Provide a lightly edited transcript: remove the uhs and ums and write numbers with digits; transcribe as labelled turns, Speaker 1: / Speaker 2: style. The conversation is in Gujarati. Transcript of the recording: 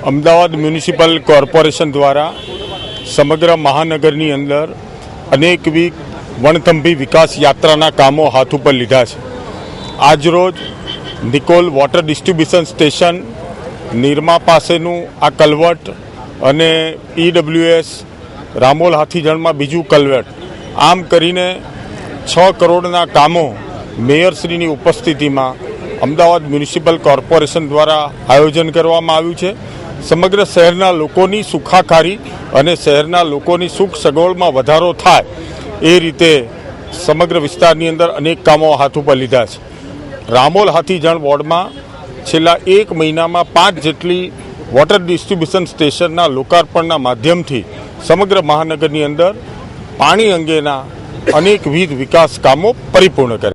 Speaker 1: અમદાવાદ મ્યુનિસિપલ કોર્પોરેશન દ્વારા સમગ્ર મહાનગરની અંદર અનેકવિધ વણથંભી વિકાસ યાત્રાના કામો હાથ ઉપર લીધા છે। આજરોજ Nikol water distribution station, Nirma પાસેનું આ કલવર્ટ અને EWS રામોલ હાથીજણમાં બીજું કલવર્ટ, આમ કરીને 6 કરોડના કામો મેયરશ્રીની ઉપસ્થિતિમાં અમદાવાદ મ્યુનિસિપલ કોર્પોરેશન દ્વારા આયોજન કરવામાં આવ્યું છે। સમગ્ર શહેરના લોકોની સુખાકારી અને શહેરના લોકોની સુખ સગવડમાં વધારો થાય એ રીતે સમગ્ર વિસ્તારની અંદર અનેક કામો હાથ ઉપર લીધા છે। રામોલ હાથીજણ વોર્ડમાં છેલ્લા 1 મહિનામાં 5 જેટલી વોટર ડિસ્ટ્રીબ્યુશન સ્ટેશનના લોકાર્પણના માધ્યમથી સમગ્ર મહાનગરની અંદર પાણી અંગેના અનેકવિધ વિકાસ કામો પરિપૂર્ણ કર્યા।